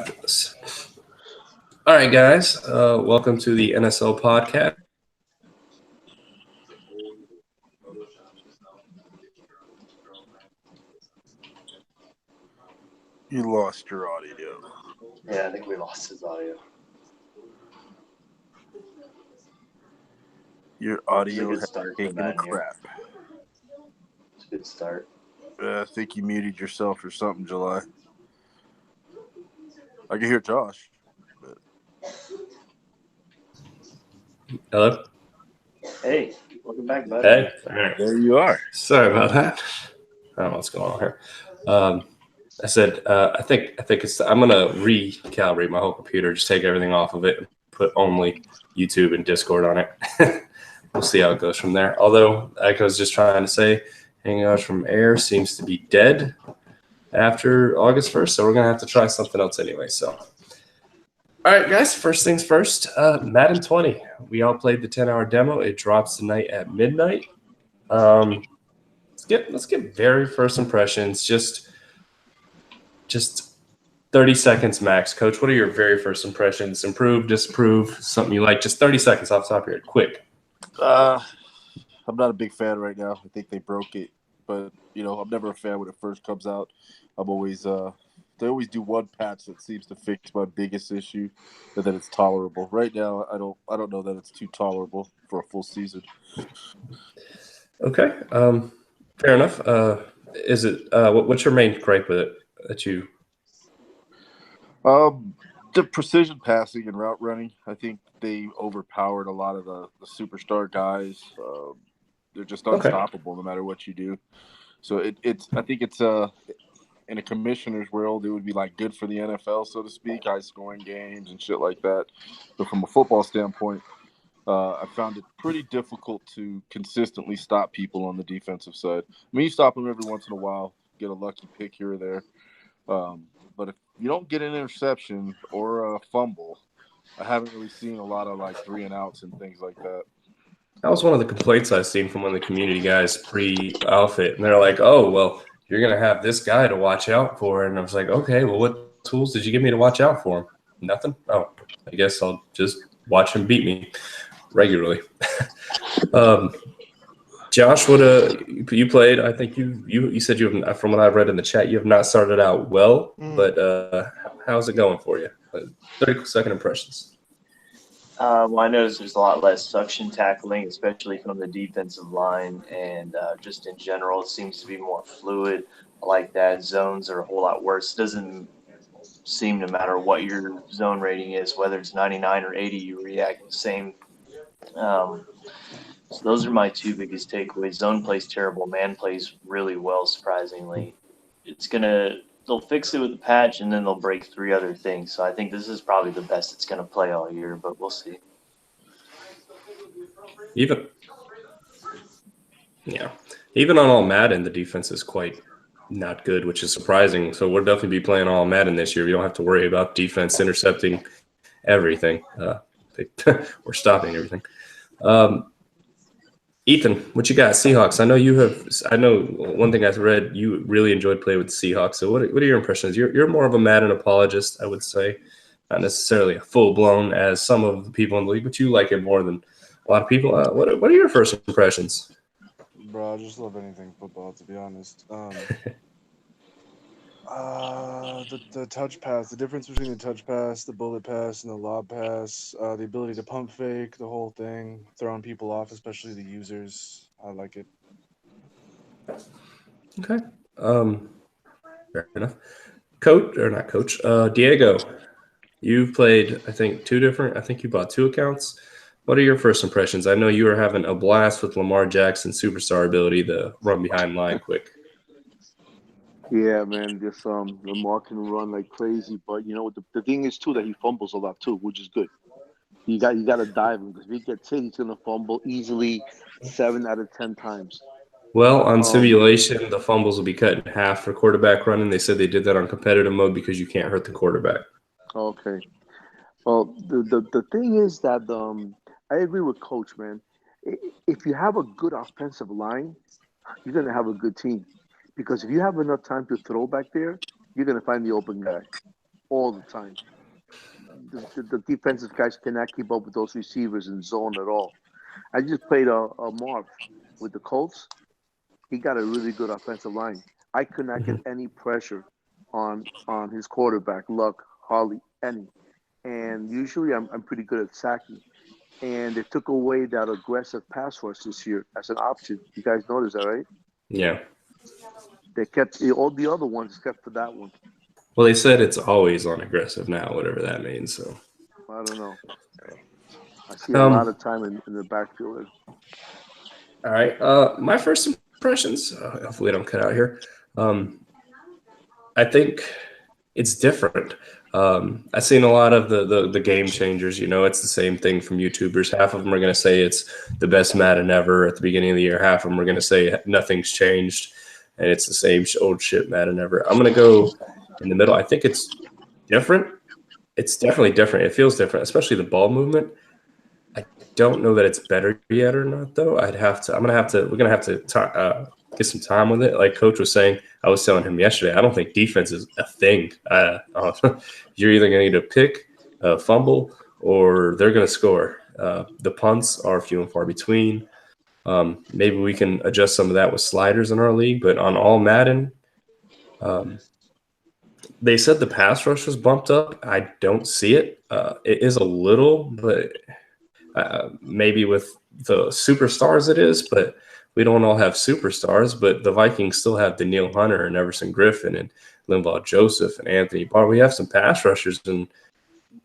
Fabulous. All right, guys. Welcome to the NSL podcast. You lost your audio. Yeah, I think we lost his audio. Your audio good has start for taken a Madden here. crap. It's a good start. I think you muted yourself or something, July. I can hear Josh. Hello. Hey, welcome back, bud. Hey. All right. There you are. Sorry about that. I don't know what's going on here. I said I think it's. I'm gonna recalibrate my whole computer. Just take everything off of it and put only YouTube and Discord on it. We'll see how it goes from there. Although, like I was just trying to say, hanging out from air seems to be dead after August 1st, so we're going to have to try something else anyway. So, all right, guys, first things first, Madden 20. We all played the 10-hour demo. It drops tonight at midnight. Let's get very first impressions, just 30 seconds max. Coach, what are your very first impressions? Improve, disapprove, something you like? Just 30 seconds off the top of your head, quick. I'm not a big fan right now. I think they broke it, but I'm never a fan when it first comes out. I'm always they always do one patch that seems to fix my biggest issue, and then it's tolerable. Right now, I don't know that it's too tolerable for a full season. Okay, fair enough. Is it what's your main gripe with it that you? The precision passing and route running, I think they overpowered a lot of the superstar guys. They're just unstoppable no matter what you do. So I think it's in a commissioner's world, it would be like good for the NFL, so to speak, high scoring games and shit like that. But from a football standpoint, I found it pretty difficult to consistently stop people on the defensive side. I mean, you stop them every once in a while, get a lucky pick here or there. But if you don't get an interception or a fumble, I haven't really seen a lot of like 3-and-outs and things like that. That was one of the complaints I've seen from one of the community guys pre-outfit, and they're like, "Oh, well, you're gonna have this guy to watch out for," and I was like, "Okay, well, what tools did you give me to watch out for him? Nothing. Oh, I guess I'll just watch him beat me regularly." Josh, what you played? I think you said you have, from what I've read in the chat, you have not started out well, but how's it going for you? 30-second impressions. Well, I noticed there's a lot less suction tackling, especially from the defensive line, and just in general, it seems to be more fluid. I like that. Zones are a whole lot worse. It doesn't seem to matter what your zone rating is, whether it's 99 or 80, you react the same. So those are my two biggest takeaways. Zone plays terrible. Man plays really well, surprisingly. They'll fix it with the patch, and then they'll break 3 other things. So I think this is probably the best it's going to play all year, but we'll see. Even on all Madden, the defense is quite not good, which is surprising. So we'll definitely be playing all Madden this year. We don't have to worry about defense intercepting everything. We're stopping everything. Ethan, what you got? Seahawks. I know one thing I've read, you really enjoyed playing with the Seahawks. So what are your impressions? You're more of a Madden apologist, I would say. Not necessarily a full-blown as some of the people in the league, but you like it more than a lot of people. What are your first impressions? Bro, I just love anything football, to be honest. The touch pass, the difference between the touch pass, the bullet pass, and the lob pass, the ability to pump fake, the whole thing, throwing people off, especially the users. I like it. Okay. Fair enough. Coach, Diego, you've played, I think you bought 2 accounts. What are your first impressions? I know you were having a blast with Lamar Jackson's superstar ability to run behind line quick. Yeah, man, this Lamar can run like crazy, but the thing is too that he fumbles a lot too, which is good. You got to dive him because if he gets hit, he's gonna fumble easily 7 out of 10 times. Well, on simulation, the fumbles will be cut in half for quarterback running. They said they did that on competitive mode because you can't hurt the quarterback. Okay. Well, the thing is that I agree with Coach, man. If you have a good offensive line, you're gonna have a good team. Because if you have enough time to throw back there, you're gonna find the open guy. all the time. The defensive guys cannot keep up with those receivers in zone at all. I just played a Marv with the Colts. He got a really good offensive line. I could not get any pressure on his quarterback, Luck, Holly, any. And usually I'm pretty good at sacking. And they took away that aggressive pass rush this year as an option. You guys noticed that, right? Yeah. They kept all the other ones except for that one. Well, they said it's always on aggressive now, whatever that means. So I don't know. I see a lot of time in the backfield. All right. My first impressions. Hopefully, I don't cut out here. I think it's different. I've seen a lot of the game changers. You know, it's the same thing from YouTubers. Half of them are going to say it's the best Madden ever at the beginning of the year. Half of them are going to say nothing's changed and it's the same old shit Madden ever. I'm going to go in the middle. I think it's different. It's definitely different. It feels different, especially the ball movement. I don't know that it's better yet or not, though. We're gonna have to get some time with it. Like Coach was saying, I was telling him yesterday, I don't think defense is a thing. You're either gonna need a pick, a fumble, or they're gonna score. The punts are few and far between. Maybe we can adjust some of that with sliders in our league, but on all Madden, they said the pass rush was bumped up. I don't see it. It is a little, but maybe with the superstars it is, but we don't all have superstars. But the Vikings still have Daniil Hunter and Everson Griffin and Linval Joseph and Anthony Barr. We have some pass rushers, and you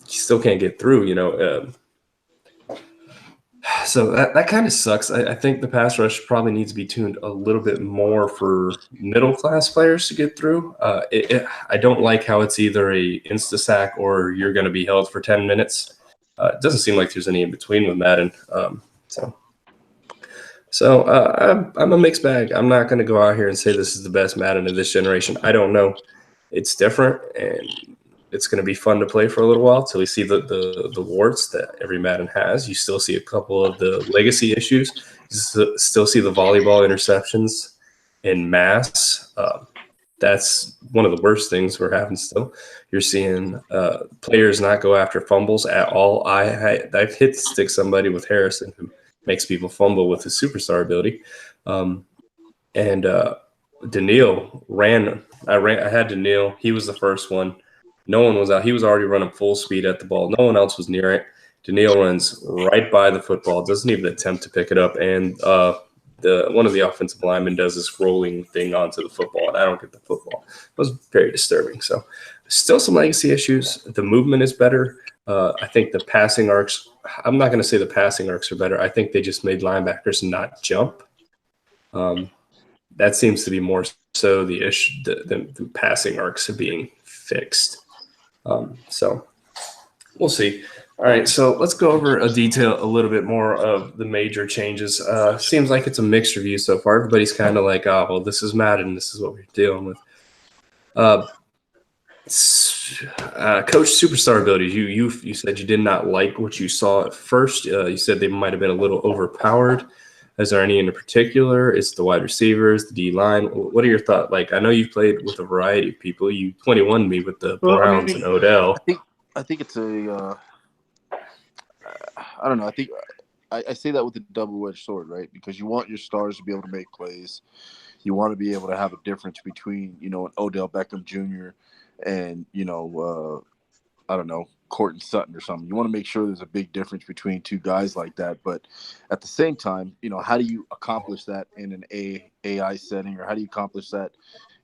still can't get through, you know. So that kind of sucks. I think the pass rush probably needs to be tuned a little bit more for middle-class players to get through. I don't like how it's either a insta-sack or you're going to be held for 10 minutes. It doesn't seem like there's any in between with Madden. I'm a mixed bag. I'm not going to go out here and say this is the best Madden of this generation. I don't know. It's different, and it's going to be fun to play for a little while till we see the warts that every Madden has. You still see a couple of the legacy issues. You still see the volleyball interceptions in mass. That's one of the worst things we're having still. You're seeing players not go after fumbles at all. I've hit stick somebody with Harrison who makes people fumble with his superstar ability. And Daniil ran. I had Daniil. He was the first one. No one was out. He was already running full speed at the ball. No one else was near it. Daniil runs right by the football, doesn't even attempt to pick it up, and one of the offensive linemen does this rolling thing onto the football, and I don't get the football. It was very disturbing. So still some legacy issues. The movement is better. I think the passing arcs, I'm not going to say the passing arcs are better. I think they just made linebackers not jump. That seems to be more so the issue. The passing arcs are being fixed. So we'll see. All right, so let's go over a little bit more of the major changes. Seems like it's a mixed review so far. Everybody's kind of like, oh, well, this is Madden. This is what we're dealing with. Coach superstar abilities. You said you did not like what you saw at first. You said they might have been a little overpowered. Is there any in particular? Is it the wide receivers, the D line? What are your thoughts? Like, I know you've played with a variety of people. You 21 me with the Browns and Odell. I think it's a. I don't know. I think I say that with a double-edged sword, right? Because you want your stars to be able to make plays. You want to be able to have a difference between, an Odell Beckham Jr. and, I don't know, Courtland Sutton or something. You want to make sure there's a big difference between two guys like that. But at the same time, how do you accomplish that in an AI setting, or how do you accomplish that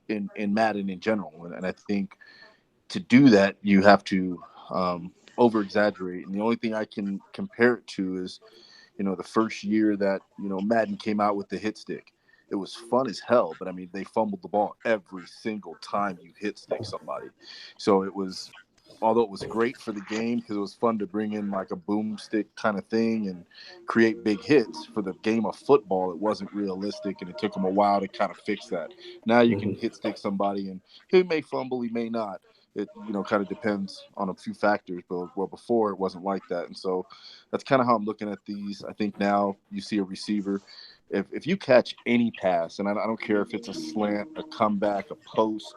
in Madden in general? And I think to do that, you have to over-exaggerate. And the only thing I can compare it to is, the first year that, Madden came out with the hit stick. It was fun as hell, but, they fumbled the ball every single time you hit stick somebody. So it was, although it was great for the game because it was fun to bring in like a boomstick kind of thing and create big hits, for the game of football, it wasn't realistic, and it took them a while to kind of fix that. Now you can hit stick somebody, and he may fumble, he may not. It kind of depends on a few factors, but before it wasn't like that. And so that's kind of how I'm looking at these. I think now you see a receiver, if you catch any pass, and I don't care if it's a slant, a comeback, a post,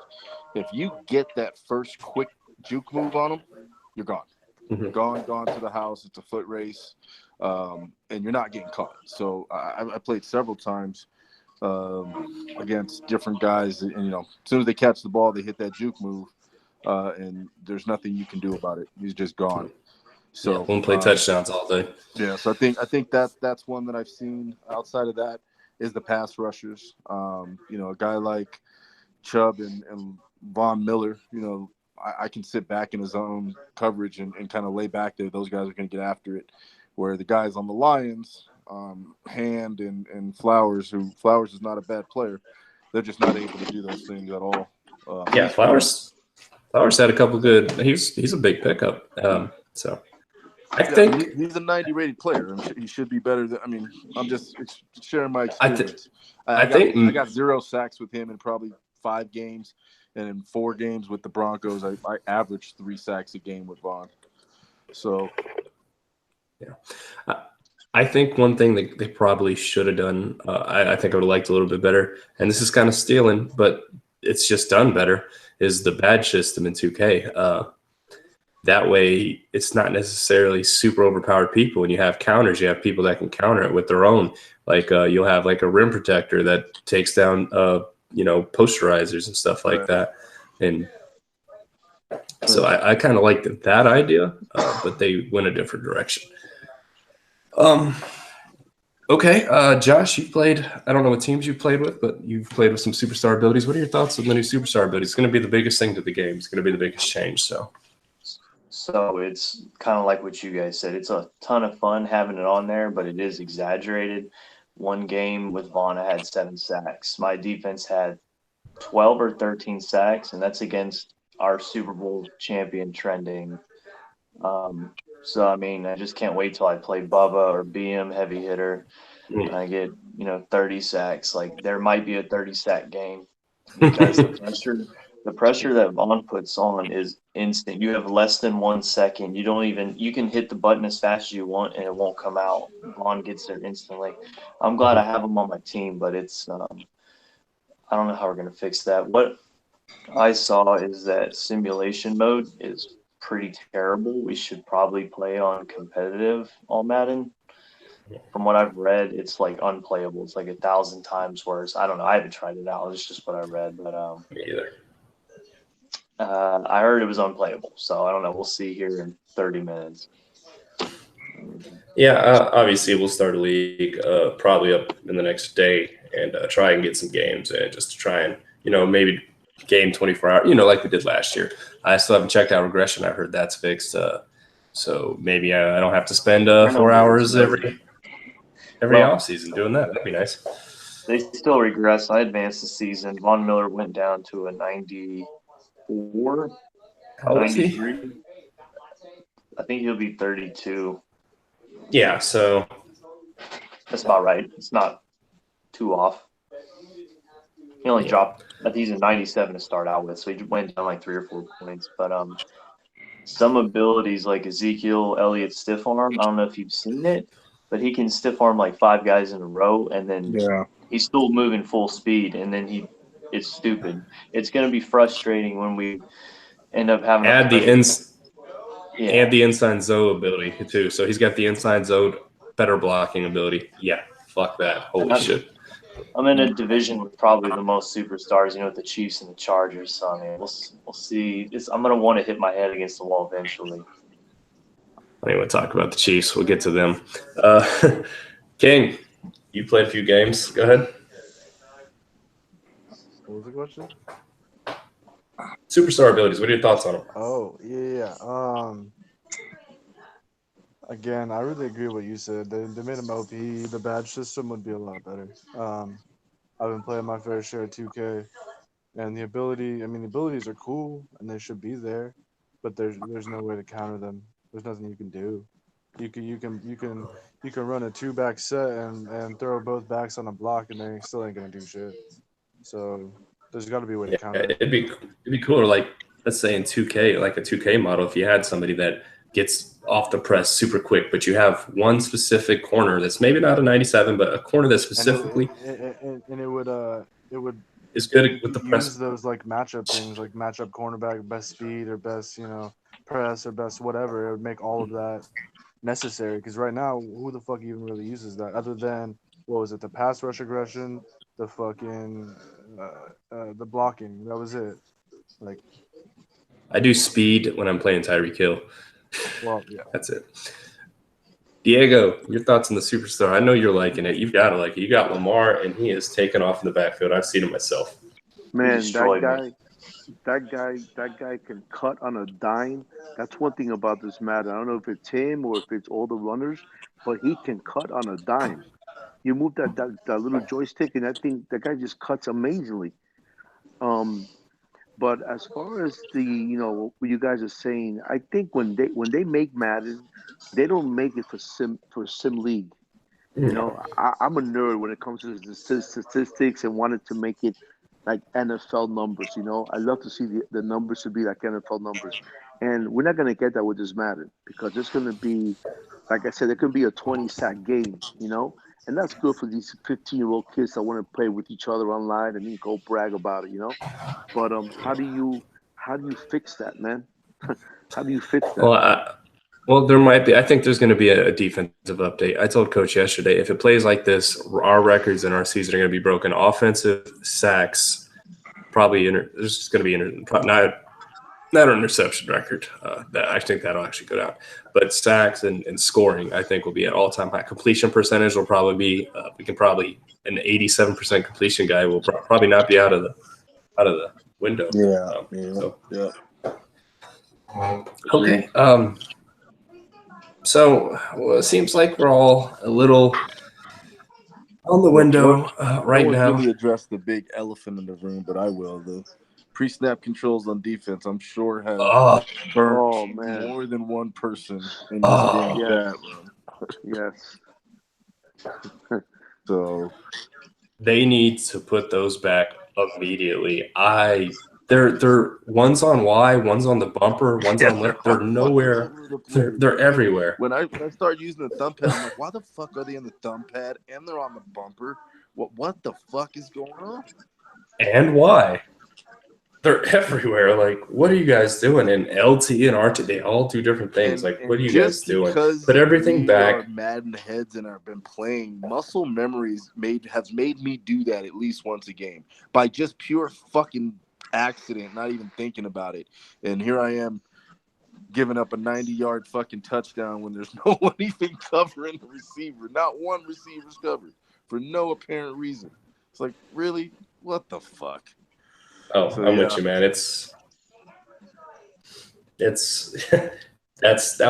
if you get that first quick juke move on them, you're gone. Mhm. Gone to the house. It's a foot race, and you're not getting caught. So I played several times against different guys, and as soon as they catch the ball, they hit that juke move, and there's nothing you can do about it. He's just gone. So won't play touchdowns all day. Yeah, so I think that's one that I've seen. Outside of that is the pass rushers. A guy like Chubb and Von Miller. I can sit back in his own coverage and kind of lay back there. Those guys are going to get after it. Where the guys on the Lions, Hand and Flowers is not a bad player. They're just not able to do those things at all. Flowers had a couple good. He's a big pickup. So I think he's a 90 rated player. He should be better than. I'm just sharing my experience. I got 0 sacks with him in probably 5 games. And in 4 games with the Broncos, I averaged 3 sacks a game with Vaughn. So, yeah, I think one thing that they probably should have done, I think I would have liked a little bit better, and this is kind of stealing, but it's just done better, is the badge system in 2K. That way, it's not necessarily super overpowered people. When you have counters, you have people that can counter it with their own. Like you'll have like a rim protector that takes down posterizers and stuff like that. And so I kind of liked that idea, but they went a different direction. Okay, Josh, you've played, I don't know what teams you've played with, but you've played with some superstar abilities. What are your thoughts on the new superstar abilities? It's going to be the biggest thing to the game. It's going to be the biggest change. So it's kind of like what you guys said. It's a ton of fun having it on there, but it is exaggerated. One game with Vaughn, I had 7 sacks. My defense had 12 or 13 sacks, and that's against our Super Bowl champion trending. So, I just can't wait till I play Bubba or BM heavy hitter and I get, 30 sacks. Like, there might be a 30-sack game because the pressure that Vaughn puts on is instant. You have less than 1 second. You can hit the button as fast as you want and it won't come out. Vaughn gets there instantly. I'm glad I have him on my team, but it's I don't know how we're going to fix that. What I saw is that simulation mode is pretty terrible. We should probably play on competitive all Madden. From what I've read, it's like unplayable. It's like 1,000 times worse. I don't know. I haven't tried it out. It's just what I read. But Me either. I heard it was unplayable. So I don't know. We'll see here in 30 minutes. Yeah, obviously we'll start a league probably up in the next day and try and get some games and just to try and, maybe game 24 hours, like we did last year. I still haven't checked out regression. I've heard that's fixed. So maybe I don't have to spend 4 hours every off season doing that. That'd be nice. They still regress. I advanced the season. Von Miller went down to a 94, How old is he? 93. I think he'll be 32. Yeah, so that's about right. It's not too off. He only dropped. I think he's a 97 to start out with, so he went down like 3 or 4 points. But some abilities like Ezekiel Elliott stiff arm. I don't know if you've seen it, but he can stiff arm like 5 guys in a row, and then he's still moving full speed, and then it's stupid. It's going to be frustrating when we end up having add the inside zone ability too. So he's got the inside zone better blocking ability. Yeah, fuck that. Holy shit. I'm in a division with probably the most superstars, with the Chiefs and the Chargers. So we'll see. I'm gonna want to hit my head against the wall eventually. I don't even want to talk about the Chiefs. We'll get to them. King, you played a few games. Go ahead. What was the question? Superstar abilities. What are your thoughts on them? Oh, yeah. Again, I really agree with what you said. They made them OP. The badge system would be a lot better. I've been playing my fair share of 2K, and the abilities are cool and they should be there, but there's no way to counter them. There's nothing you can do. You can run a 2-back set and throw both backs on a block and they still ain't gonna do shit. So there's got to be a way to counter it. It'd be cool, like let's say in 2K, like a 2K model, if you had somebody that gets off the press super quick, but you have one specific corner that's maybe not a 97, but a corner that specifically and it would is good with the use press. those like matchup things, like matchup cornerback, best speed or best, press or best whatever. It would make all of that necessary because right now, who the fuck even really uses that other than what was it? The pass rush aggression, the fucking, the blocking. That was it. Like, I do speed when I'm playing Tyreek Hill. well, yeah. That's it. Diego, your thoughts on the superstar? I know you're liking it. You've got to like it. You got Lamar, and he is taking off in the backfield. I've seen it myself. Man, destroyed me. that guy can cut on a dime. That's one thing about this Madden. I don't know if it's him or if it's all the runners, but he can cut on a dime. You move that little joystick, and that guy just cuts amazingly. Um, but as far as what you guys are saying, I think when they make Madden, they don't make it for sim league. I'm a nerd when it comes to the statistics and wanted to make it like NFL numbers. I love to see the numbers to be like NFL numbers, and we're not gonna get that with this Madden because it's gonna be, like I said, it could be a 20-sack game. And that's good for these 15-year-old kids that want to play with each other online and then go brag about it. But how do you fix that, man? How do you fix that? Well, there might be. I think there's going to be a defensive update. I told Coach yesterday, if it plays like this, our records in our season are going to be broken. Offensive sacks, probably there's just going to be not an interception record. I think that'll actually go down. But sacks and scoring, I think, will be at all-time high. Completion percentage will probably be. We can probably an 87% completion guy will probably not be out of the window. Yeah. Okay. So it seems like we're all a little on the window right no now. one's really addressed the big elephant in the room, but I will. The pre-snap controls on defense, I'm sure, have burnt more than one person in this game chat room. Yes. So they need to put those back immediately. They're one's on Y, one's on the bumper, one's on left. They're nowhere. They're everywhere. When I start using the thumb pad, I'm like, why the fuck are they on the thumb pad and they're on the bumper? What the fuck is going on? And why? They're everywhere. Like, what are you guys doing? And LT and RT, they all do different things. Like, what are you guys doing? Put everything back. Are Madden heads and have been playing. Muscle memories has made me do that at least once a game by just pure fucking accident, not even thinking about it. And here I am giving up a 90-yard fucking touchdown when there's no one even covering the receiver. Not one receiver's covered for no apparent reason. It's like, really? What the fuck? Oh, so, I'm with you, man. That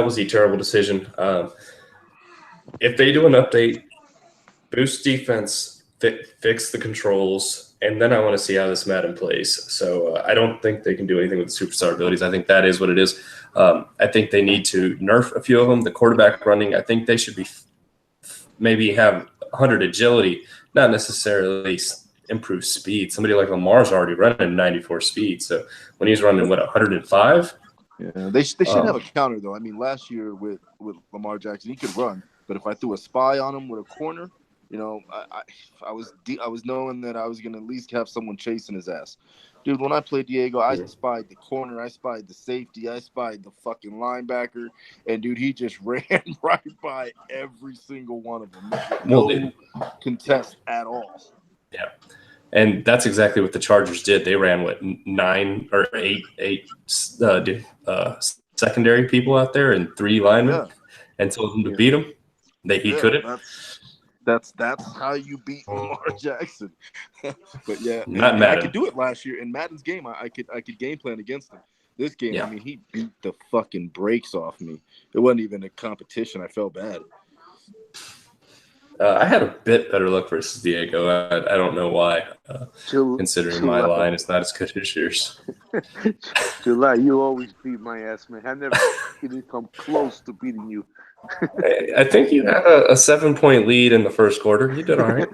was a terrible decision. If they do an update, boost defense, fix the controls, and then I want to see how this Madden plays. So I don't think they can do anything with the superstar abilities. I think that is what it is. I think they need to nerf a few of them. The quarterback running, I think they should be maybe have 100 agility, not necessarily improve speed. Somebody like Lamar's already running 94 speed. So when he's running, 105? Yeah, they should have a counter, though. I mean, last year with Lamar Jackson, he could run. But if I threw a spy on him with a corner, I was knowing that I was going to at least have someone chasing his ass. Dude, when I played Diego, I spied the corner, I spied the safety, I spied the fucking linebacker, and dude, he just ran right by every single one of them. No contest at all. Yeah, and that's exactly what the Chargers did. They ran 9 or 8 secondary people out there and 3 linemen, and told them to beat him. He couldn't. That's how you beat Lamar Jackson. But yeah, not Madden. I could do it last year in Madden's game. I could game plan against him. This game, I mean, he beat the fucking brakes off me. It wasn't even a competition. I felt bad. I had a bit better luck versus Diego. I don't know why. Considering my line is not as good as yours. July, you always beat my ass, man. I never even come close to beating you. I think you had a 7-point lead in the first quarter. You did all right.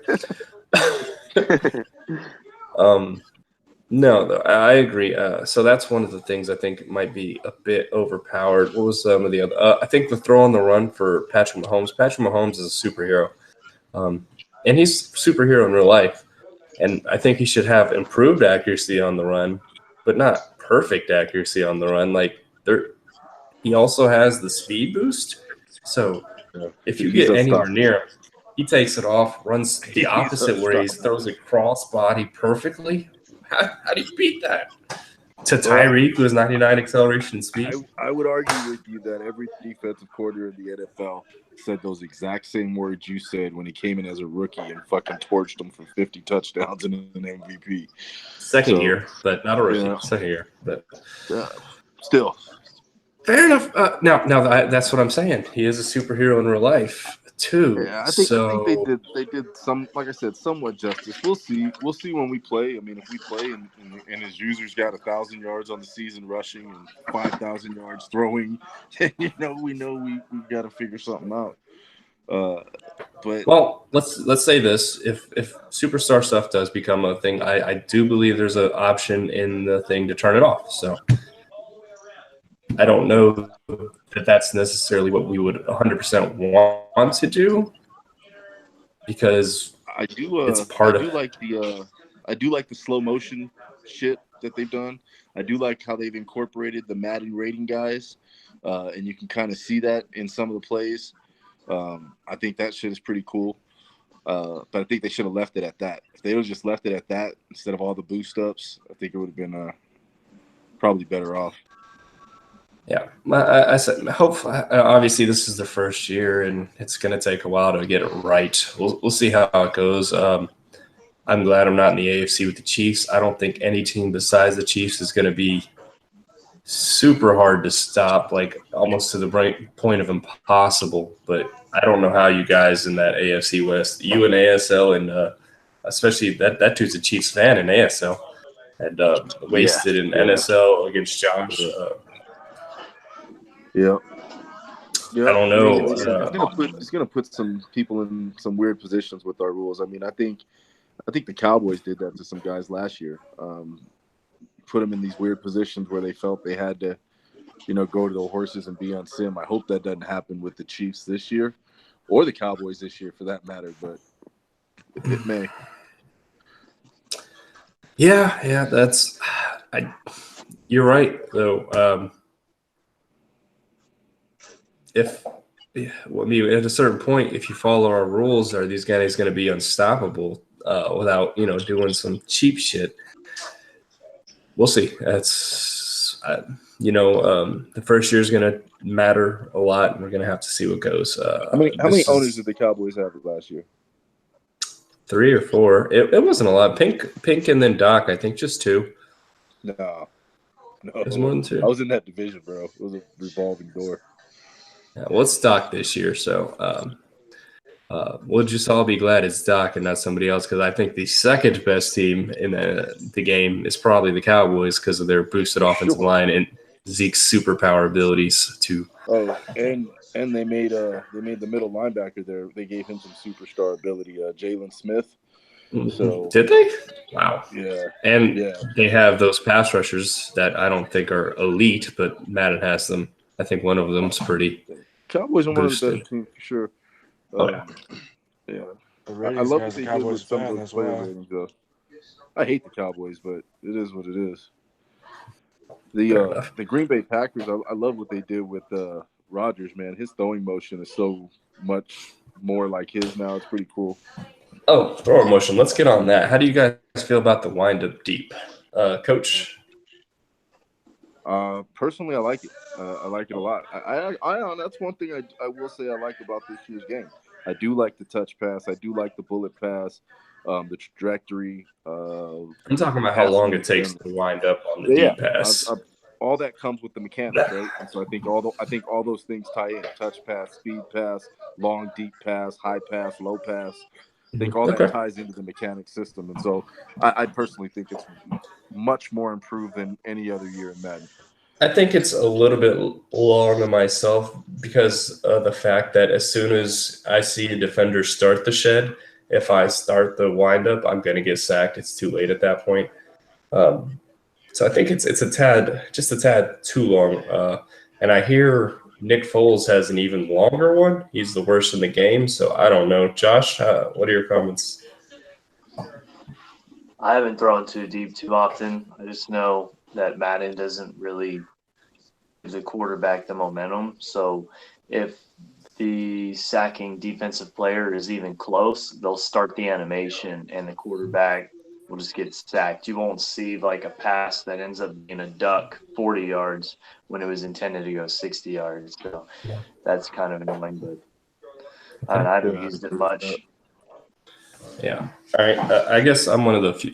No, I agree. So that's one of the things I think might be a bit overpowered. What was some of the other? I think the throw on the run for Patrick Mahomes. Patrick Mahomes is a superhero, and he's a superhero in real life. And I think he should have improved accuracy on the run, but not perfect accuracy on the run. Like he also has the speed boost. So if you He's get anywhere unstoppable. near him, he takes it off, runs the He's opposite where he unstoppable. throws it cross body perfectly. How do you beat that? To Well, Tyreek, who has 99 acceleration and speed. I would argue with you that every defensive coordinator in the NFL said those exact same words you said when he came in as a rookie and fucking torched them for 50 touchdowns and an MVP. Second year, but not a rookie. Yeah. Second year, but still. Fair enough. Now that's what I'm saying. He is a superhero in real life too. Yeah, I think they did some, like I said, somewhat justice. We'll see when we play. I mean, if we play and his users got 1,000 yards on the season rushing and 5,000 yards throwing, we know we got to figure something out. But well, let's say this: if superstar stuff does become a thing, I do believe there's an option in the thing to turn it off. So I don't know that that's necessarily what we would 100% want to do, because I do. it's part I do of. like the. I do like the slow motion shit that they've done. I do like how they've incorporated the Madden rating guys, and you can kind of see that in some of the plays. I think that shit is pretty cool. But I think they should have left it at that. If they would have just left it at that instead of all the boost ups, I think it would have been probably better off. Yeah, I said, hopefully, obviously this is the first year and it's going to take a while to get it right. We'll see how it goes. I'm glad I'm not in the AFC with the Chiefs. I don't think any team besides the Chiefs is going to be super hard to stop, like almost to the point of impossible. But I don't know how you guys in that AFC West, you and ASL, and especially that dude's a Chiefs fan in ASL, and wasted in NSL against Josh. Yeah. I don't know. It's gonna put some people in some weird positions with our rules. I mean, I think the Cowboys did that to some guys last year. Put them in these weird positions where they felt they had to, go to the horses and be on sim. I hope that doesn't happen with the Chiefs this year, or the Cowboys this year for that matter. But it may. Yeah, you're right though. At a certain point, if you follow our rules, are these guys going to be unstoppable without doing some cheap shit? We'll see. That's the first year is going to matter a lot, and we're going to have to see what goes. How many owners did the Cowboys have last year? 3 or 4. It wasn't a lot. Pink, and then Doc. I think just 2. No, it was more than 2. I was in that division, bro. It was a revolving door. Yeah, well, it's Doc this year, so we'll just all be glad it's Doc and not somebody else, because I think the second best team in the game is probably the Cowboys because of their boosted offensive line and Zeke's superpower abilities to. Oh, and they made the middle linebacker there. They gave him some superstar ability, Jalen Smith. So did they? Wow. Yeah. And they have those pass rushers that I don't think are elite, but Madden has them. I think one of them's pretty. Cowboys are one of the better teams for sure. Yeah. I love what they did with some of those player ratings, though. I hate the Cowboys, but it is what it is. The Green Bay Packers, I love what they did with Rodgers, man. His throwing motion is so much more like his now. It's pretty cool. Oh, throwing motion. Let's get on that. How do you guys feel about the wind up deep, Coach? Personally, I like it. I like it a lot. That's one thing I will say I like about this year's game. I do like the touch pass. I do like the bullet pass, the trajectory. I'm talking about how long it takes to wind up on the deep pass. All that comes with the mechanics, right? And so I think all those things tie in: touch pass, speed pass, long deep pass, high pass, low pass. I think all that ties into the mechanic system, and so I personally think it's much more improved than any other year in Madden. I think it's a little bit long on myself because of the fact that as soon as I see a defender start the shed, if I start the windup, I'm going to get sacked. It's too late at that point. So I think it's a tad too long. And I hear Nick Foles has an even longer one. He's the worst in the game, so I don't know. Josh, what are your comments? I haven't thrown too deep too often. I just know that Madden doesn't really give the quarterback the momentum. So if the sacking defensive player is even close, they'll start the animation and the quarterback will just get sacked. You won't see like a pass that ends up being a duck 40 yards when it was intended to go 60 yards. So that's kind of annoying, but I haven't used it much. Yeah. All right. I guess I'm one of the few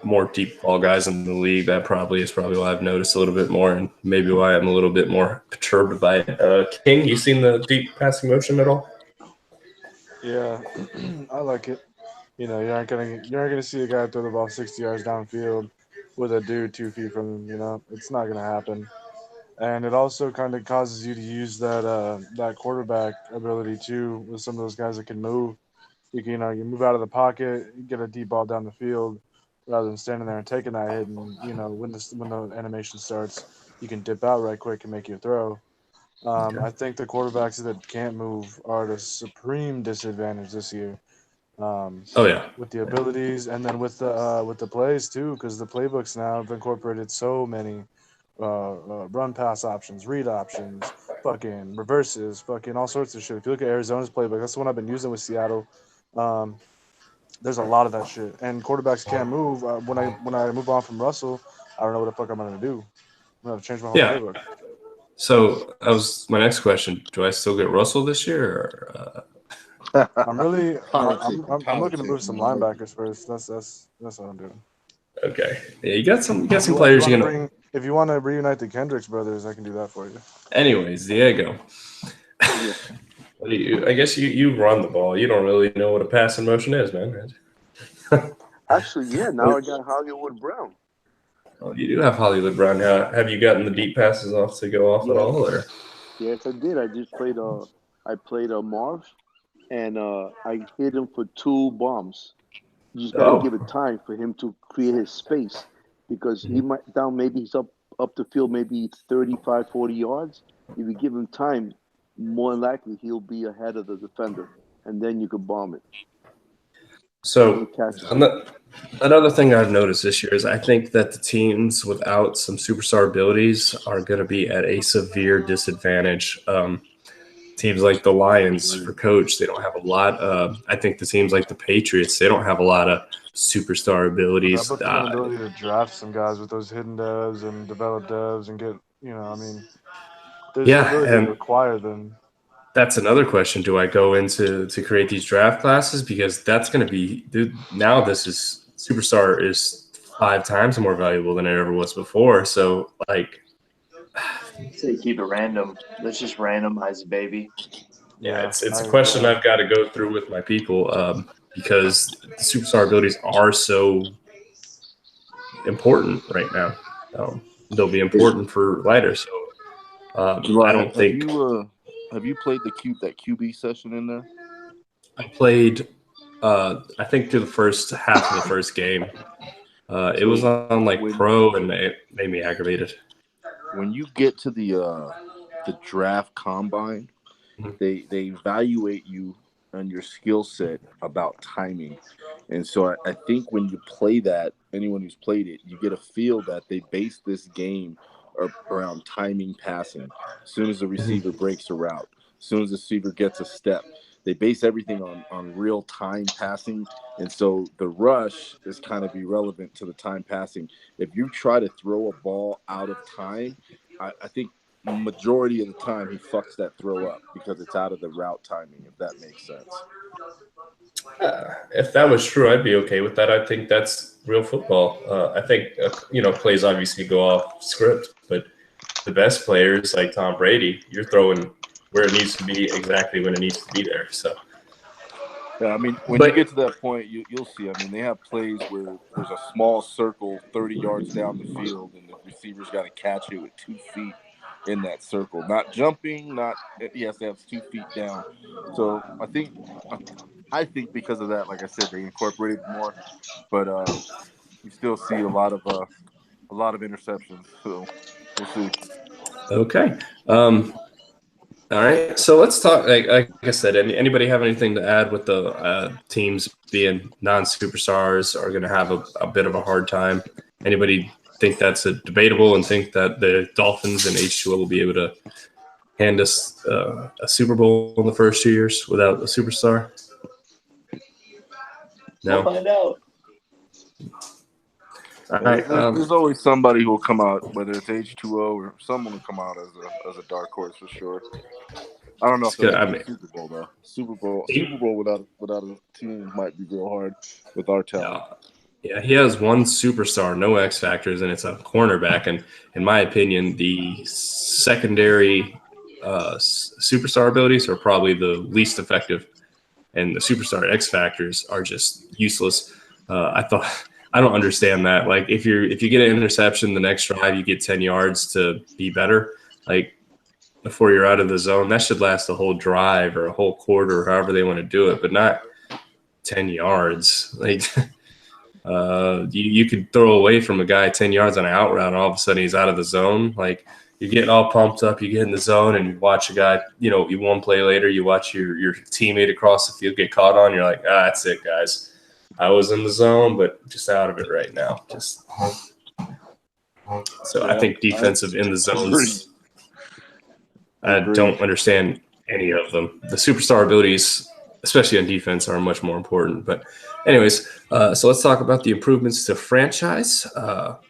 more deep ball guys in the league. That probably is why I've noticed a little bit more, and maybe why I'm a little bit more perturbed by it. King, you seen the deep passing motion at all? Yeah, I like it. You know, you're not gonna see a guy throw the ball 60 yards downfield with a dude 2 feet from him. You know, it's not gonna happen. And it also kind of causes you to use that quarterback ability too with some of those guys that can move. You move out of the pocket, you get a deep ball down the field, rather than standing there and taking that hit. And when the animation starts, you can dip out right quick and make your throw. I think the quarterbacks that can't move are at a supreme disadvantage this year. Oh yeah. With the abilities and then with the plays too, because the playbooks now have incorporated so many run pass options, read options, fucking reverses, fucking all sorts of shit. If you look at Arizona's playbook, that's the one I've been using with Seattle. Um, there's a lot of that shit, and quarterbacks can't move. When I move on from Russell, I don't know what the fuck I'm gonna do. I'm gonna change my whole Yeah. playbook. So that was my next question. Do I still get Russell this year? Or, I'm really I'm looking to move some man. linebackers first. That's what I'm doing. okay. Yeah, you got some If you players want you to can. if you want to reunite the Kendricks brothers, I can do that for you. Anyways, Diego. Yeah. I guess you run the ball. You don't really know what a passing motion is, man. Actually, yeah. Now I got Hollywood Brown. Well, you do have Hollywood Brown now. Have you gotten the deep passes off to go off at Yeah. all? Or Yes, I did. I played Marv, and I hit him for 2 bombs. You just got to give it time for him to create his space because he might down maybe he's up the field maybe 35, 40 yards. If you give him time, more than likely he'll be ahead of the defender, and then you can bomb it. So Catches it. another thing I've noticed this year is I think that the teams without some superstar abilities are going to be at a severe disadvantage. Teams like the Lions for coach, they don't have a lot. I think the teams like the Patriots, they don't have a lot of superstar abilities. That puts an ability to draft some guys with those hidden devs and develop devs and get, I mean, there's an ability to and acquire them. that's another question. Do I go into to create these draft classes? Because that's going to be dude, now this is superstar is 5 times more valuable than it ever was before. So like, Say keep it random. Let's just randomize it, baby. yeah, it's a question I've got to go through with my people because the superstar abilities are so important right now. They'll be important for later. So I don't think Have you played that QB session in there? I played. I think through the first half of the first game, it was on like pro, and it made me aggravated. When you get to the draft combine, they evaluate you and your skill set about timing. And so I think when you play that, anyone who's played it, you get a feel that they base this game around timing passing. As soon as the receiver breaks a route, as soon as the receiver gets a step, they base everything on real time passing. And so the rush is kind of irrelevant to the time passing. If you try to throw a ball out of time, I think majority of the time he fucks that throw up because it's out of the route timing, if that makes sense. If that was true, I'd be okay with that. I think that's real football. I think plays obviously go off script, but the best players like Tom Brady, you're throwing where it needs to be exactly when it needs to be there. So yeah, I mean, when you get to that point, you'll see. I mean, they have plays where there's a small circle 30 yards down the field, and the receiver's got to catch it with 2 feet in that circle. Not jumping, he has to have 2 feet down. So I think because of that, like I said, they incorporated more. But you still see a lot of interceptions. So we'll see. okay. All right, so let's talk. Like I said, anybody have anything to add with the teams being non-superstars are going to have a bit of a hard time? Anybody think that's a debatable and think that the Dolphins and H2O will be able to hand us a Super Bowl in the first 2 years without a superstar? No. We'll find out. All right. There's always somebody who will come out, whether it's H2O or someone will come out as a dark horse for sure. I don't know if they'll make the Super Bowl though. Super Bowl without a team might be real hard with our talent. Yeah, he has one superstar, no X factors, and it's a cornerback. And in my opinion, the secondary superstar abilities are probably the least effective, and the superstar X factors are just useless. I don't understand that. Like if you get an interception the next drive, you get 10 yards to be better. Like before you're out of the zone, that should last a whole drive or a whole quarter, or however they want to do it, but not 10 yards. Like you could throw away from a guy 10 yards on an out route, and all of a sudden he's out of the zone. Like you're getting all pumped up, you get in the zone, and you watch a guy, you one play later, you watch your teammate across the field get caught on. You're like, that's it, guys. I was in the zone, but just out of it right now. I think defensive in the zones, I don't understand any of them. The superstar abilities, especially on defense, are much more important. But anyways, so let's talk about the improvements to franchise. Done.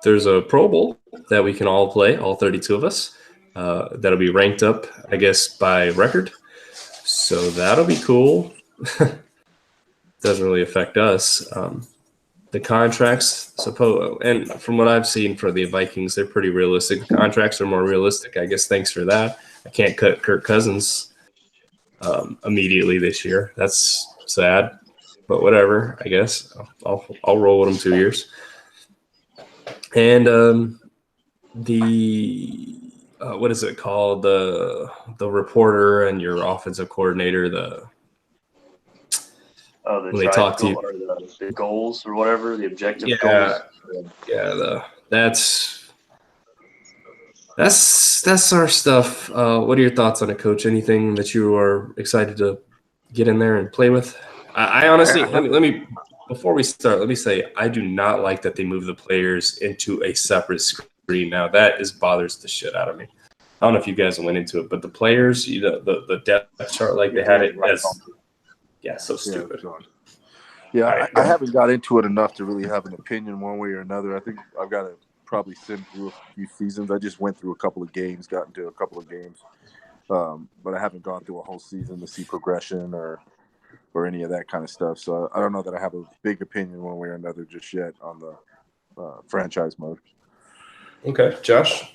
There's a Pro Bowl that we can all play, all 32 of us. That'll be ranked up, I guess, by record. So that'll be cool. Doesn't really affect us. The contracts, and from what I've seen for the Vikings, they're pretty realistic. The contracts are more realistic, I guess. Thanks for that. I can't cut Kirk Cousins immediately this year. That's sad, but whatever. I guess I'll roll with him 2 years. And what is it called? The reporter and your offensive coordinator. When they talk to you, or the goals or whatever, the objective goals. Yeah, that's our stuff. What are your thoughts on it, Coach? Anything that you are excited to get in there and play with? I honestly, let me before we start, let me say I do not like that they move the players into a separate screen now. That bothers the shit out of me. I don't know if you guys went into it, but the players, the depth chart, like they had it as, so stupid. I haven't got into it enough to really have an opinion one way or another. I think I've got to probably sim through a few seasons. I just went through a couple of games, got into a couple of games, but I haven't gone through a whole season to see progression or any of that kind of stuff. So I don't know that I have a big opinion one way or another just yet on the franchise mode. Okay, Josh.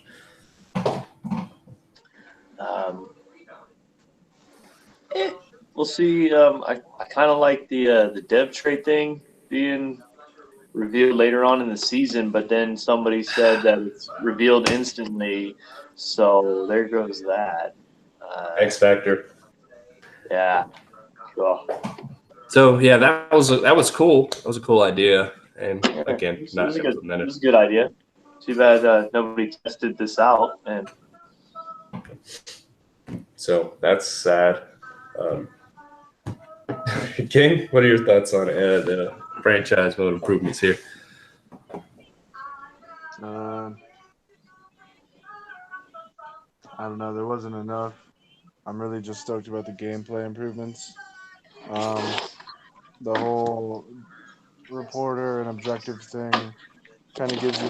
We'll see. I kind of like the dev trade thing being revealed later on in the season, but then somebody said that it's revealed instantly, so there goes that. X Factor. Yeah. Cool. So that was cool. That was a cool idea, and again, not It implemented. was a good idea. Too bad nobody tested this out, and so that's sad. King, what are your thoughts on the franchise mode improvements here? I don't know. There wasn't enough. I'm really just stoked about the gameplay improvements. The whole reporter and objective thing kind of gives you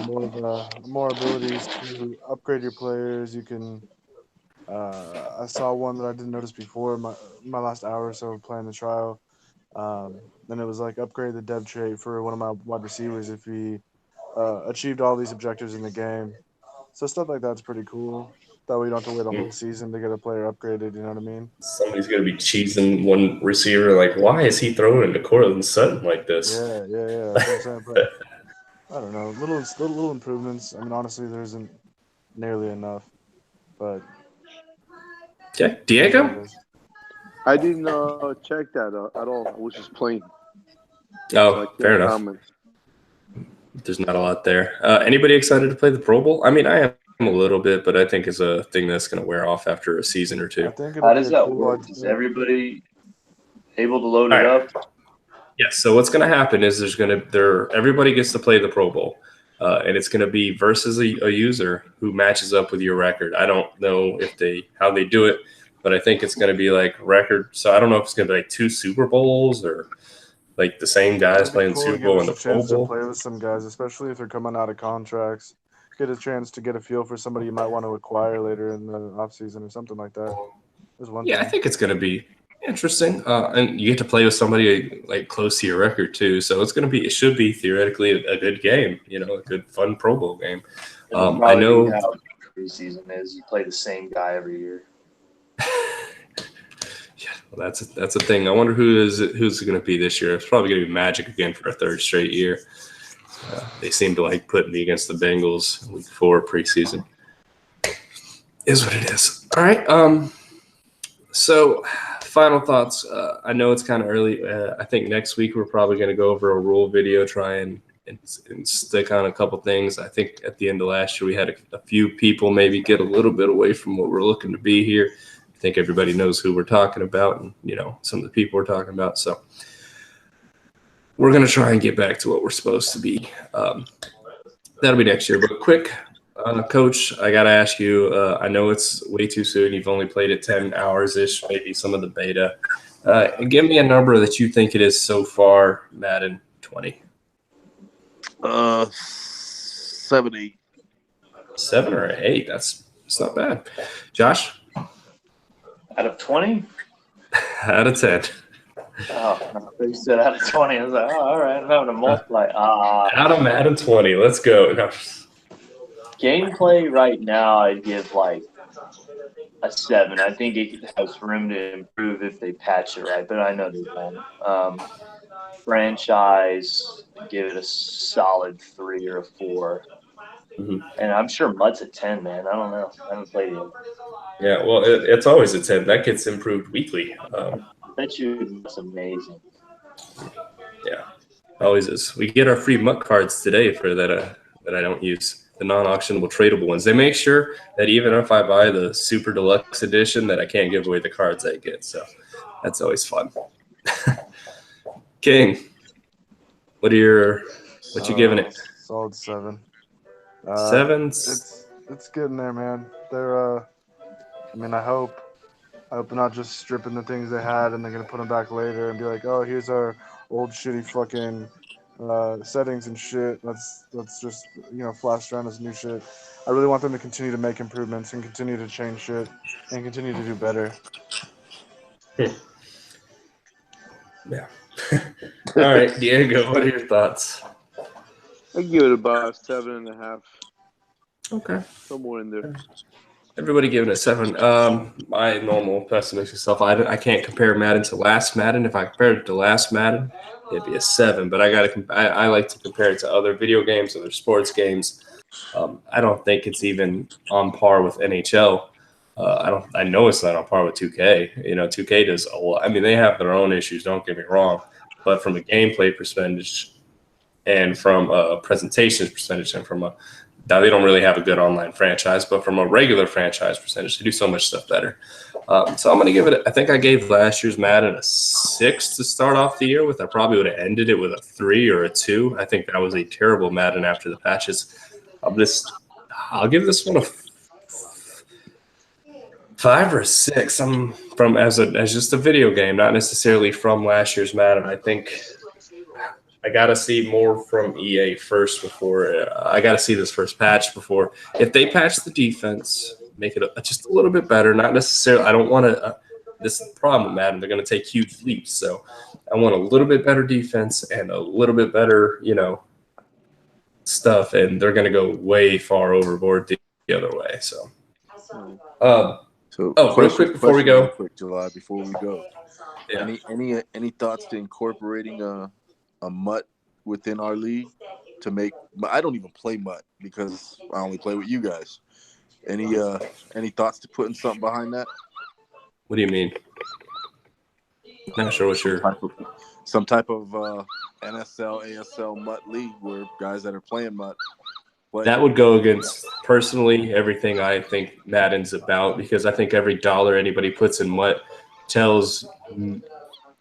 more abilities to upgrade your players. You can. I saw one that I didn't notice before my last hour or so of playing the trial. And it was like upgrade the dev trait for one of my wide receivers if he achieved all these objectives in the game. So stuff like that's pretty cool. That way you don't have to wait a whole season to get a player upgraded. You know what I mean? Somebody's gonna be cheesing one receiver. Like, why is he throwing into Cortland Sutton like this? Yeah. That's what I'm saying. But I don't know. Little improvements. I mean, honestly, there isn't nearly enough. But okay, Diego. I didn't check that at all. I was just playing. Oh, fair enough. There's not a lot there. Anybody excited to play the Pro Bowl? I mean, I am. a little bit, but I think it's a thing that's going to wear off after a season or two. I think How it'll does be a that cool work? idea. Is everybody able to load All it right. up? Yes. So what's going to happen is everybody gets to play the Pro Bowl, and it's going to be versus a user who matches up with your record. I don't know how they do it, but I think it's going to be like record. So I don't know if it's going to be like 2 Super Bowls or like the same guys It'd be playing the cool to Super give Bowl us and a the Pro chance to Bowl. play with some guys, especially if they're coming out of contracts. Get a chance to get a feel for somebody you might want to acquire later in the offseason or something like that. There's one Yeah, I thing. think it's going to be interesting, and you get to play with somebody like close to your record too. So it should be theoretically a good game. A good fun Pro Bowl game. It'll I probably know. be how preseason is. You play the same guy every year. Yeah, well, that's a thing. I wonder who's going to be this year. It's probably going to be Magic again for a 3rd straight year. They seem to like putting me against the Bengals week 4 preseason. Is what it is. All right. So, final thoughts. I know it's kind of early. I think next week we're probably going to go over a rule video, try and stick on a couple things. I think at the end of last year we had a few people maybe get a little bit away from what we're looking to be here. I think everybody knows who we're talking about and, some of the people we're talking about. So we're going to try and get back to what we're supposed to be. That'll be next year. But quick, Coach, I got to ask you, I know it's way too soon. You've only played it 10 hours-ish, maybe some of the beta. Give me a number that you think it is so far, Madden 20. 7, 8. 7 or 8. It's not bad. Josh? Out of 20? Out of 10. Oh, you said out of 20. I was like, oh, all right, I'm having to multiply. Out of Madden 20. Let's go. No. Gameplay right now, I'd give like a 7. I think it has room to improve if they patch it right, but I know they won't. Franchise, give it a solid 3 or a 4. Mhm. And I'm sure Mutt's a 10, man. I don't know. I haven't played it. Yeah, well, it's always a 10. That gets improved weekly. I bet you it's amazing. Yeah, always is. We get our free Mutt cards today for that I don't use, the non-auctionable tradable ones. They make sure that even if I buy the super deluxe edition, that I can't give away the cards I get. So that's always fun. King, what you giving it? Solid 7. 7? It's getting there, man. They're I hope they're not just stripping the things they had and they're gonna put them back later and be like, oh, here's our old shitty fucking settings and shit. Let's just flash around as new shit. I really want them to continue to make improvements and continue to change shit and continue to do better. Yeah. All right, Diego, what are your thoughts? I give it about 7.5. Okay. Somewhere in there. Everybody giving it 7. My normal pessimistic self, I can't compare Madden to last Madden. If I compared it to last Madden, it'd be a 7. But I like to compare it to other video games, other sports games. I don't think it's even on par with NHL. I know it's not on par with 2K. 2K does a lot. I mean, they have their own issues. Don't get me wrong, but from a gameplay percentage and from a presentation percentage and now they don't really have a good online franchise, but from a regular franchise percentage, they do so much stuff better. So I'm going to give it. I think I gave last year's Madden a 6 to start off the year with. I probably would have ended it with a 3 or a 2. I think that was a terrible Madden after the patches. I'll give this one a 5 or a 6. I'm from as just a video game, not necessarily from last year's Madden. I think I got to see more from EA first before I got to see this first patch before. If they patch the defense, make it just a little bit better, not necessarily. I don't want to. This is the problem with Madden. They're going to take huge leaps. So I want a little bit better defense and a little bit better, stuff. And they're going to go way far overboard the other way. So, real quick before we go. July, before we go. Yeah. Any thoughts to incorporating a Mutt within our league to make? I don't even play Mutt because I only play with you guys. Any thoughts to putting something behind that? What do you mean? Not sure what you're. Some type of NSL, ASL Mutt league where guys that are playing Mutt. That would go against personally everything I think Madden's about, because I think every dollar anybody puts in MUT tells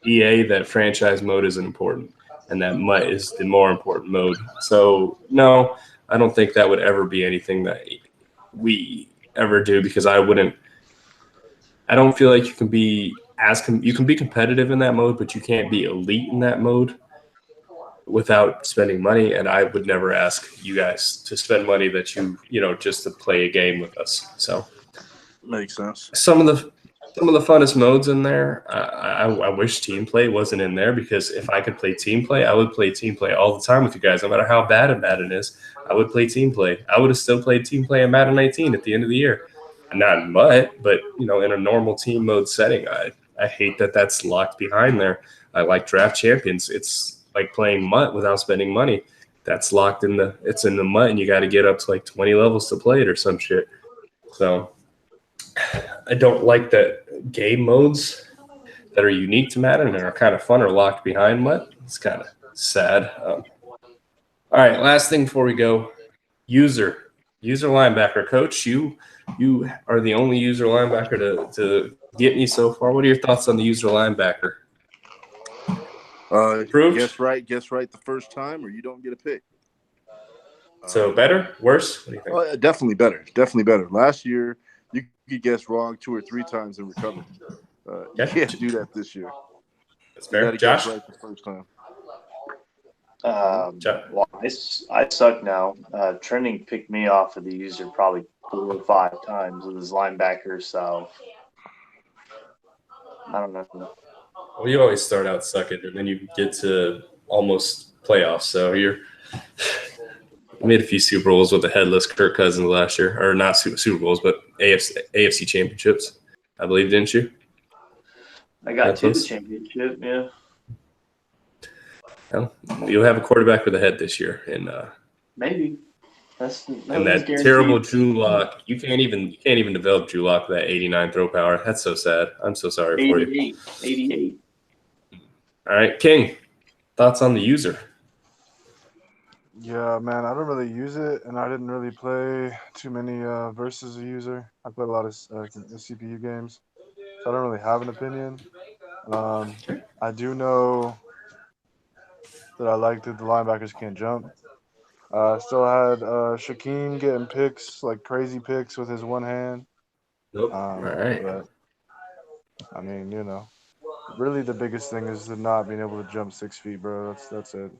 EA that franchise mode isn't important and that MUT is the more important mode. So no, I don't think that would ever be anything that we ever do, because I don't feel like you can be you can be competitive in that mode, but you can't be elite in that mode without spending money. And I would never ask you guys to spend money that just to play a game with us. So makes sense. Some of the funnest modes in there. I wish team play wasn't in there, because if I could play team play, I would play team play all the time with you guys. No matter how bad a Madden is, I would play team play. I would have still played team play in Madden 19 at the end of the year. Not in MUT, but in a normal team mode setting. I hate that that's locked behind there. I like draft champions. It's like playing MUT without spending money. That's locked in the MUT, and you got to get up to like 20 levels to play it or some shit. So I don't like that game modes that are unique to Madden and are kind of fun are locked behind MUT. It's kind of sad. All right, last thing before we go, user linebacker. Coach, you are the only user linebacker to get me so far. What are your thoughts on the user linebacker? Guess right the first time, or you don't get a pick. So better, worse? What do you think? Definitely better. Last year, you could guess wrong 2 or 3 times and recover. You can't do that this year. That's fair. You Josh? guess right the first time. Well, I suck now. Trending picked me off of the user probably 4 or 5 times with his linebacker, so I don't know. Well, you always start out sucking, and then you get to almost playoffs. So you made a few Super Bowls with the headless Kirk Cousins last year, or not Super Bowls, but AFC championships, I believe, didn't you? I got to the championship, yeah. Well, you'll have a quarterback with a head this year, and maybe and that terrible Drew Lock. You can't even develop Drew Lock with that 89 throw power. That's so sad. I'm so sorry for you. 88. All right, King, thoughts on the user? Yeah, man, I don't really use it, and I didn't really play too many versus a user. I played a lot of CPU games, so I don't really have an opinion. I do know that I like that the linebackers can't jump. Still had Shaquem getting picks, like crazy picks with his one hand. Nope. All right. But, I mean, really the biggest thing is the not being able to jump 6 feet, bro. That's it.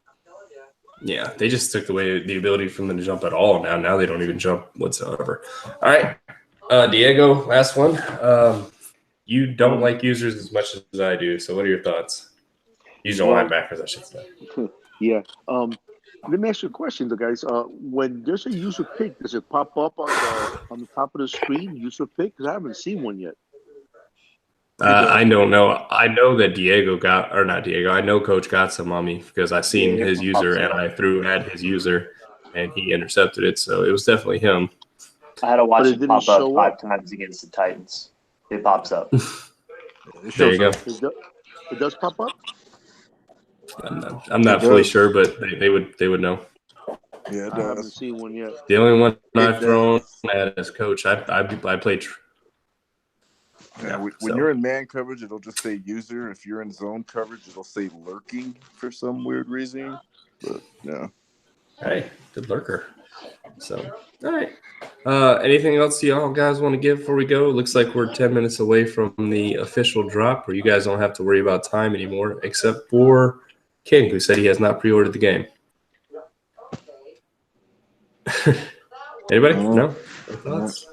Yeah, they just took away the ability from them to jump at all. Now they don't even jump whatsoever. All right, Diego, last one. You don't like users as much as I do, so what are your thoughts? User linebackers, I should say. Yeah. Let me ask you a question, though, guys. When there's a user pick, does it pop up on the top of the screen? User pick? Because I haven't seen one yet. I don't know. I know that I know Coach got some on me because I seen his user and I threw at his user and he intercepted it. So it was definitely him. I had to watch it pop up 5 times against the Titans. It pops up. There you go. It does pop up? I'm not fully sure, but they would know. Yeah, I haven't seen one yet. The only one I've thrown at as coach, I played. Yeah, when you're in man coverage, it'll just say user. If you're in zone coverage, it'll say lurking for some weird reason. But yeah. Hey, good lurker. So, all right. Anything else y'all guys want to give before we go? Looks like we're 10 minutes away from the official drop where you guys don't have to worry about time anymore, except for King, who said he has not pre-ordered the game. Anybody? No? Thoughts?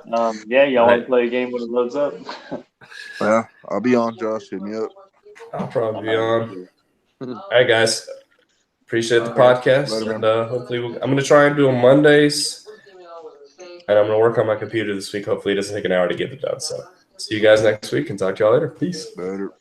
Yeah, y'all want to play a game when it loads up? Yeah, I'll be on, Josh. Hit me up. I'll probably be on. All right, guys. Appreciate the podcast. And hopefully I'm going to try and do them Mondays. And I'm going to work on my computer this week. Hopefully it doesn't take an hour to get it done. So see you guys next week and talk to y'all later. Peace. Later.